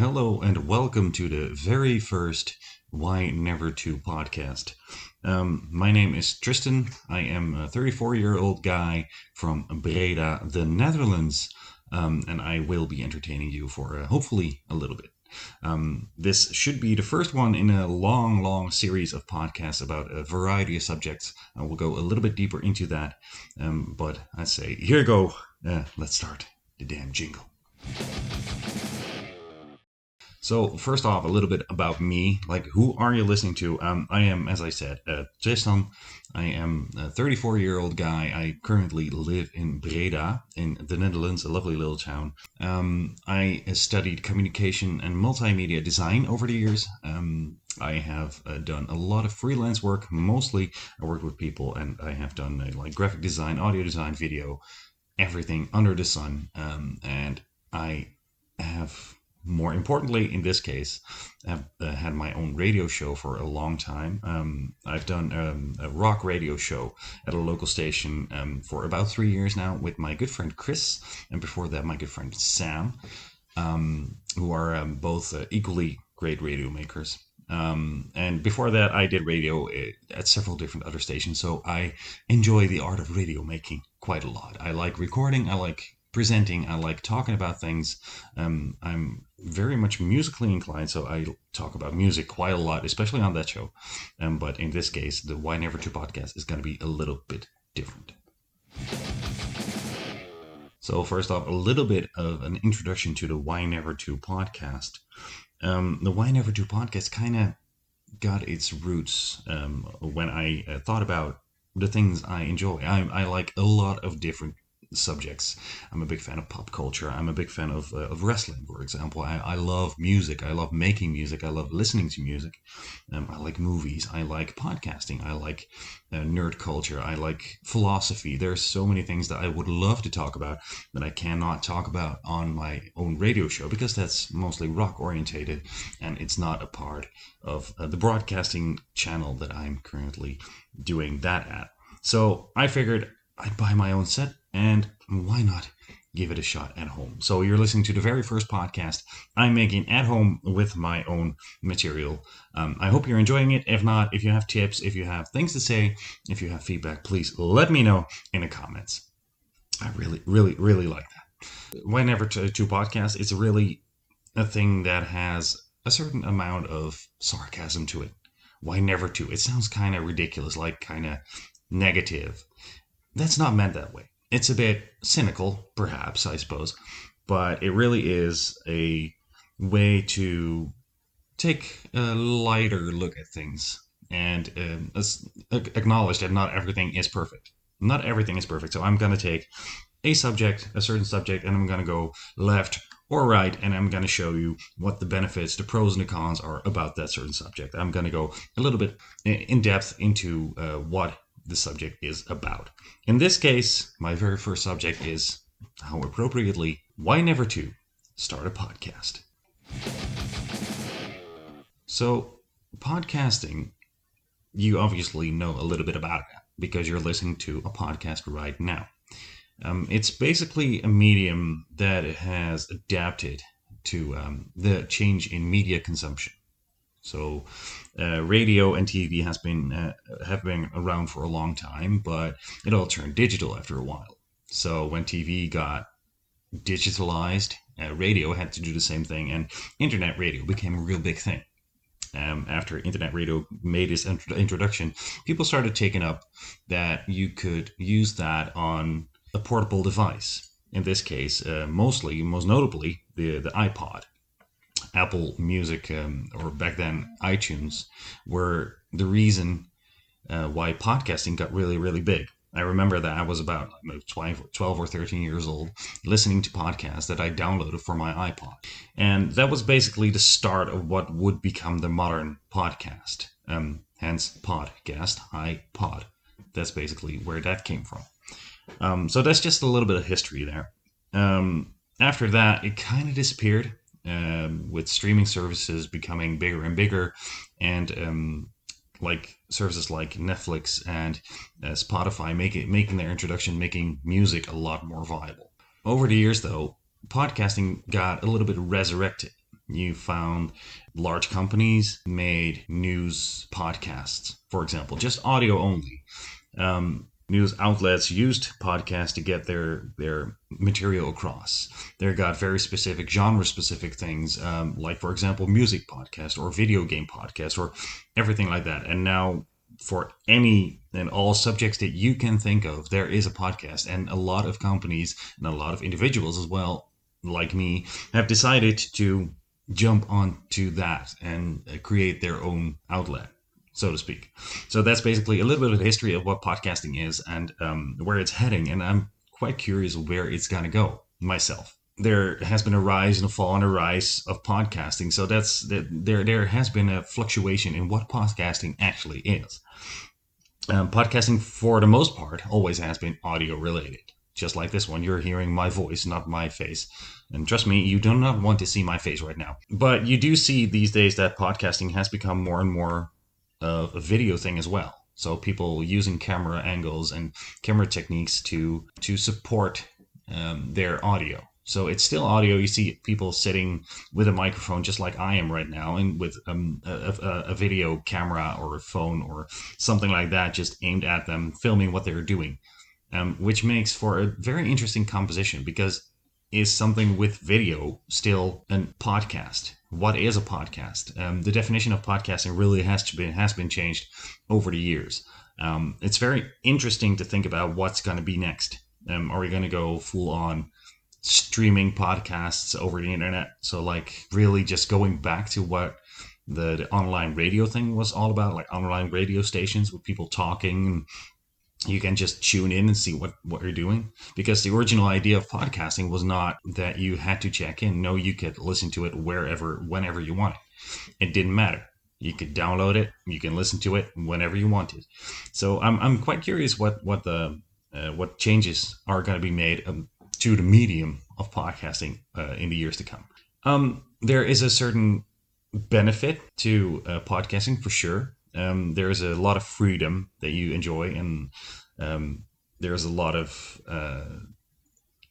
hello and welcome to the very first Why Never To podcast. My name is Tristan. I am a 34-year-old guy from Breda, the Netherlands, and I will be entertaining you for hopefully a little bit. This should be the first one in a long series of podcasts about a variety of subjects. I will go a little bit deeper into that, but I say, here you go. Let's start the damn jingle. So first off, a little bit about me. Like, who are you listening to? I am, as I said, Tristan. I am a 34-year-old guy. I currently live in Breda, in the Netherlands, a lovely little town. I studied communication and multimedia design over the years. I have done a lot of freelance work. Mostly, I work with people, and I have done like graphic design, audio design, video, everything under the sun. And I have, more importantly, in this case, I've had my own radio show for a long time. I've done a rock radio show at a local station for about 3 years now with my good friend Chris, and before that, my good friend Sam, who are both equally great radio makers. And before that, I did radio at several different other stations, so I enjoy the art of radio making quite a lot. I like recording, I like presenting, I like talking about things. I'm very much musically inclined, so I talk about music quite a lot, especially on that show. But in this case, the Why Never To podcast is going to be a little bit different. So first off, a little bit of an introduction to the Why Never To podcast. The Why Never To podcast kind of got its roots when I thought about the things I enjoy. I like a lot of different subjects. I'm a big fan of pop culture. I'm a big fan of wrestling, for example. I love music. I love making music. I love listening to music. I like movies. I like podcasting. I like nerd culture. I like philosophy. There's so many things that I would love to talk about that I cannot talk about on my own radio show because that's mostly rock orientated and it's not a part of the broadcasting channel that I'm currently doing that at. So I figured I'd buy my own set, and why not give it a shot at home? So you're listening to the very first podcast I'm making at home with my own material. I hope you're enjoying it. If not, if you have tips, if you have things to say, if you have feedback, please let me know in the comments. I really like that. Whenever to podcast, it's really a thing that has a certain amount of sarcasm to it. Why never to? It sounds kind of ridiculous, like kind of negative. That's not meant that way. It's a bit cynical, perhaps, I suppose, but it really is a way to take a lighter look at things and acknowledge that not everything is perfect. Not everything is perfect. So I'm going to take a subject, a certain subject, and I'm going to go left or right, and I'm going to show you what the benefits, the pros and the cons are about that certain subject. I'm going to go a little bit in depth into what the subject is about. In this case, my very first subject is, how appropriately, why never to start a podcast. So, podcasting, you obviously know a little bit about it because you're listening to a podcast right now. It's basically a medium that has adapted to the change in media consumption. So, radio and TV have been around for a long time, but it all turned digital after a while. So when TV got digitalized, radio had to do the same thing, and internet radio became a real big thing. After internet radio made its introduction, people started taking up that you could use that on a portable device. In this case, most notably, the iPod. Apple Music, or back then iTunes, were the reason why podcasting got really big. I remember that I was about 12 or 13 years old listening to podcasts that I downloaded for my iPod. And that was basically the start of what would become the modern podcast. Hence podcast, iPod. That's basically where that came from. So that's just a little bit of history there. After that, it kind of disappeared. With streaming services becoming bigger and bigger, and like services like Netflix and Spotify making their introduction, making music a lot more viable. Over the years, though, podcasting got a little bit resurrected. You found large companies made news podcasts, for example, just audio only. News outlets used podcasts to get their material across. They got very specific, genre specific things, like for example, music podcast or video game podcast or everything like that. And now, for any and all subjects that you can think of, there is a podcast, and a lot of companies and a lot of individuals as well, like me, have decided to jump onto that and create their own outlet, so to speak. So that's basically a little bit of the history of what podcasting is and where it's heading. And I'm quite curious where it's going to go myself. There has been a rise and a fall and a rise of podcasting. So there has been a fluctuation in what podcasting actually is. Podcasting, for the most part, always has been audio related. Just like this one, you're hearing my voice, not my face. And trust me, you do not want to see my face right now. But you do see these days that podcasting has become more and more of a video thing as well. So people using camera angles and camera techniques to support their audio. So it's still audio. You see people sitting with a microphone, just like I am right now, and with a video camera or a phone or something like that, just aimed at them, filming what they're doing, which makes for a very interesting composition. Because is something with video still a podcast? What is a podcast? The definition of podcasting really has been changed over the years. It's very interesting to think about what's going to be next. Are we going to go full on streaming podcasts over the internet? So like really just going back to what the online radio thing was all about, like online radio stations with people talking, and you can just tune in and see what you're doing. Because the original idea of podcasting was not that you had to check in. No, you could listen to it wherever, whenever you wanted. It didn't matter. You could download it. You can listen to it whenever you wanted. So I'm quite curious what changes are going to be made to the medium of podcasting in the years to come. There is a certain benefit to podcasting for sure. There is a lot of freedom that you enjoy, and there's a lot of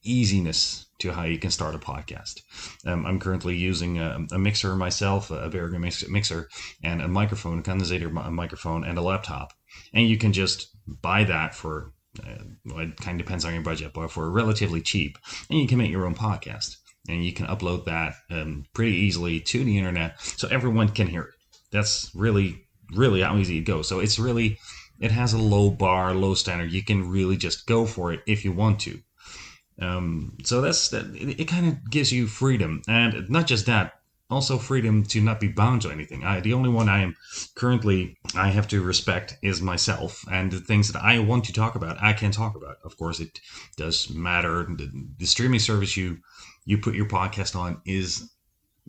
easiness to how you can start a podcast. I'm currently using a mixer myself, a Behringer mixer, and a microphone, a condensator microphone, and a laptop. And you can just buy that for, well, it kind of depends on your budget, but for relatively cheap. And you can make your own podcast. And you can upload that pretty easily to the internet so everyone can hear it. That's really how easy it goes. So it has a low bar, low standard. You can really just go for it if you want to. So it kind of gives you freedom, and not just that, also freedom to not be bound to anything. The only one I have to respect is myself, and the things that I want to talk about, I can talk about. Of course, it does matter. The streaming service you put your podcast on is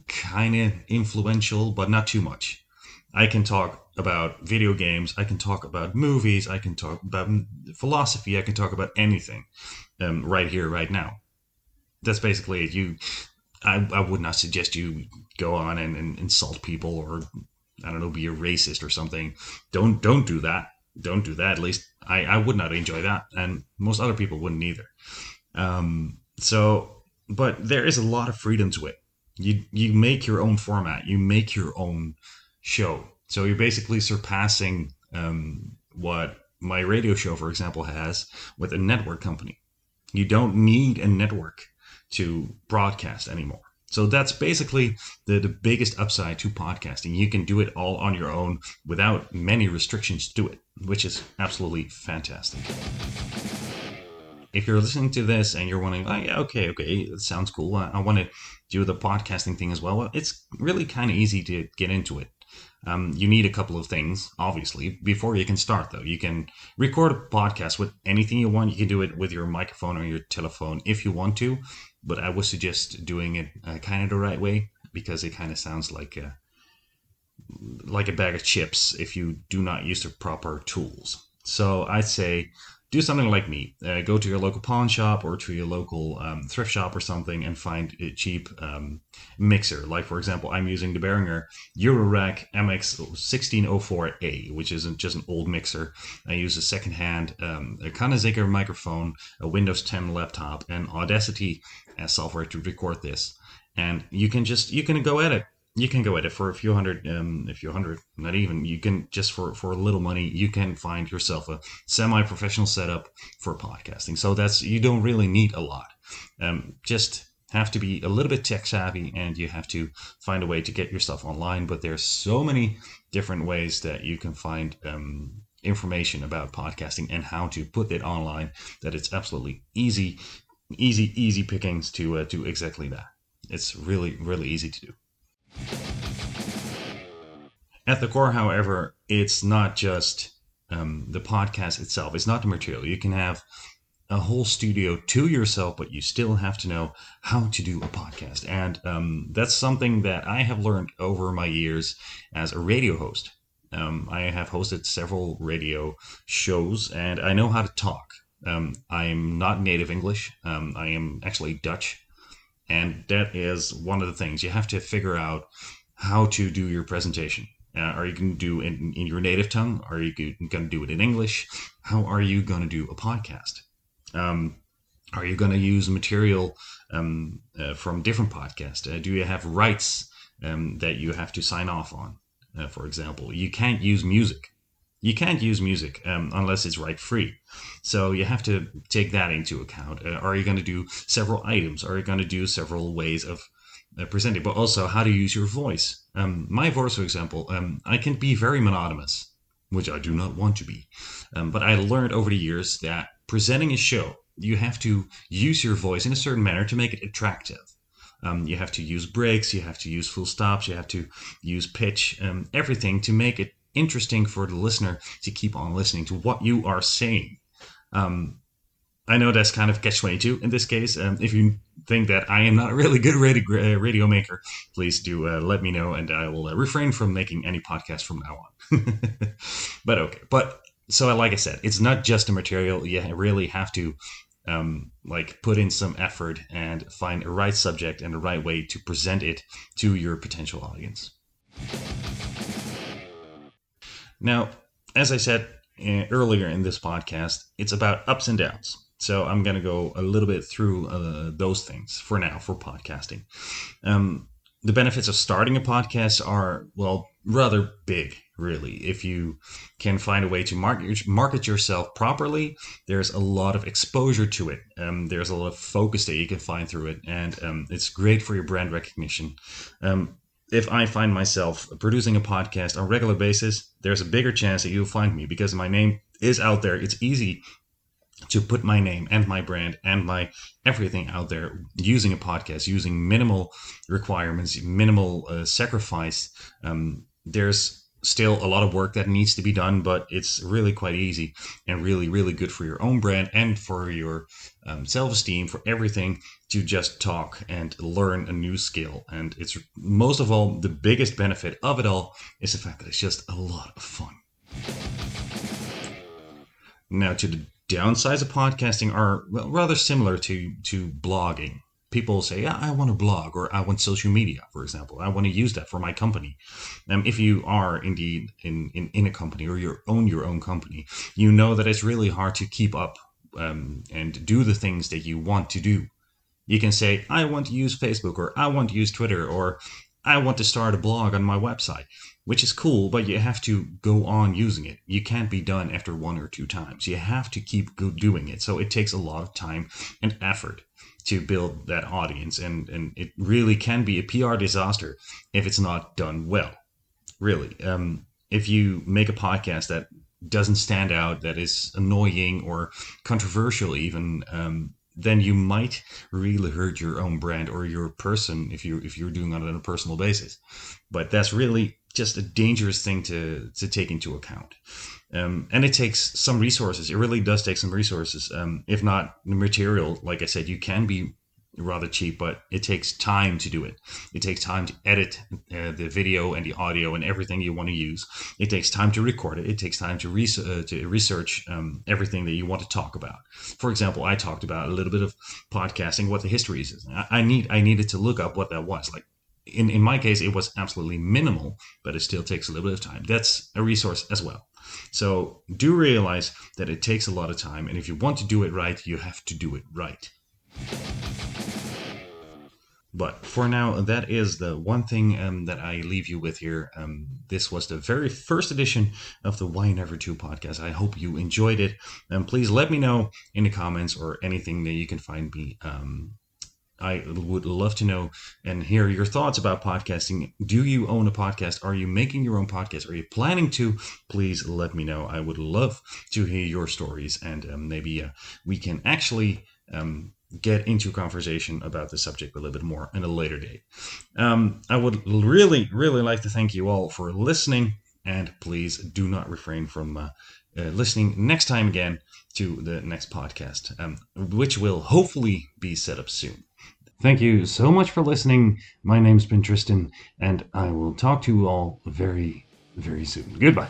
kind of influential, but not too much. I can talk about video games. I can talk about movies. I can talk about philosophy. I can talk about anything right here, right now. That's basically it. I would not suggest you go on and insult people, or I don't know, be a racist or something. Don't do that. Don't do that. At least I would not enjoy that, and most other people wouldn't either. But there is a lot of freedom to it. You make your own format. You make your own show. So you're basically surpassing what my radio show, for example, has with a network company. You don't need a network to broadcast anymore. So that's basically the biggest upside to podcasting. You can do it all on your own without many restrictions to it, which is absolutely fantastic. If you're listening to this and you're wondering, oh, yeah, okay, it sounds cool. I want to do the podcasting thing as well. Well, it's really kind of easy to get into it. You need a couple of things, obviously, before you can start, though. You can record a podcast with anything you want. You can do it with your microphone or your telephone if you want to, but I would suggest doing it kind of the right way, because it kind of sounds like a bag of chips if you do not use the proper tools. So I'd say do something like me. Go to your local pawn shop or to your local thrift shop or something and find a cheap mixer. Like, for example, I'm using the Behringer Eurorack MX1604A, which isn't just an old mixer. I use a secondhand a condensator microphone, a Windows 10 laptop, and Audacity as software to record this. and you can go at it. You can go at it for a few hundred, not even. You can just for a little money, you can find yourself a semi-professional setup for podcasting. So that's you don't really need a lot. Just have to be a little bit tech savvy, and you have to find a way to get yourself online. But there's so many different ways that you can find information about podcasting and how to put it online that it's absolutely easy pickings to do exactly that. It's really easy to do. At the core, however, it's not just the podcast itself. It's not the material. You can have a whole studio to yourself, but you still have to know how to do a podcast. And that's something that I have learned over my years as a radio host. I have hosted several radio shows, and I know how to talk. I'm not native English. I am actually Dutch, and that is one of the things you have to figure out how to do your presentation. Are you going to do it in your native tongue? Are you going to do it in English? How are you going to do a podcast? Are you going to use material from different podcasts? Do you have rights that you have to sign off on? For example, you can't use music. You can't use music unless it's right free. So you have to take that into account. Are you going to do several items? Are you going to do several ways of presenting? But also how to use your voice. My voice, for example, I can be very monotonous, which I do not want to be. But I learned over the years that presenting a show, you have to use your voice in a certain manner to make it attractive. You have to use breaks, you have to use full stops, you have to use pitch, everything to make it interesting for the listener to keep on listening to what you are saying. Um, I know that's kind of catch 22 in this case. If you think that I am not a really good radio maker, please do let me know, and I will refrain from making any podcast from now on. But okay, but so like I said, it's not just the material. You really have to like put in some effort and find a right subject and the right way to present it to your potential audience. Now, as I said earlier in this podcast, it's about ups and downs. So I'm going to go a little bit through those things for now for podcasting. The benefits of starting a podcast are, well, rather big, really. If you can find a way to market yourself properly, there's a lot of exposure to it. There's a lot of focus that you can find through it, and it's great for your brand recognition. If I find myself producing a podcast on a regular basis, there's a bigger chance that you'll find me because my name is out there. It's easy to put my name and my brand and my everything out there using a podcast, using minimal requirements, minimal sacrifice. There's still a lot of work that needs to be done, but it's really quite easy and really good for your own brand and for your self-esteem, for everything, to just talk and learn a new skill. And it's most of all, the biggest benefit of it all is the fact that it's just a lot of fun. Now, to the downsides of podcasting are, well, rather similar to blogging. People say, yeah, I want to blog, or I want social media, for example. I want to use that for my company. If you are indeed in a company or you own your own company, you know that it's really hard to keep up and do the things that you want to do. You can say, I want to use Facebook, or I want to use Twitter, or I want to start a blog on my website, which is cool, but you have to go on using it. You can't be done after one or two times. You have to keep doing it. So it takes a lot of time and effort to build that audience. And it really can be a PR disaster if it's not done well. Really. If you make a podcast that doesn't stand out, that is annoying or controversial even, then you might really hurt your own brand or your person if you're doing it on a personal basis. But that's really just a dangerous thing to take into account. And it takes some resources. It really does take some resources. If not the material, like I said, you can be rather cheap, but it takes time to do it. It takes time to edit the video and the audio and everything you want to use. It takes time to record it. It takes time to research everything that you want to talk about. For example, I talked about a little bit of podcasting, what the history is. I needed to look up what that was. Like in my case, it was absolutely minimal, but it still takes a little bit of time. That's a resource as well. So do realize that it takes a lot of time, and if you want to do it right, you have to do it right. But for now, that is the one thing that I leave you with here. This was the very first edition of the Why Never To podcast. I hope you enjoyed it. And please let me know in the comments or anything that you can find me. I would love to know and hear your thoughts about podcasting. Do you own a podcast? Are you making your own podcast? Are you planning to? Please let me know. I would love to hear your stories, and maybe we can actually get into conversation about the subject a little bit more in a later date. I would really, really like to thank you all for listening, and please do not refrain from listening next time again to the next podcast, which will hopefully be set up soon. Thank you so much for listening. My name's been Tristan, and I will talk to you all very, very soon. Goodbye.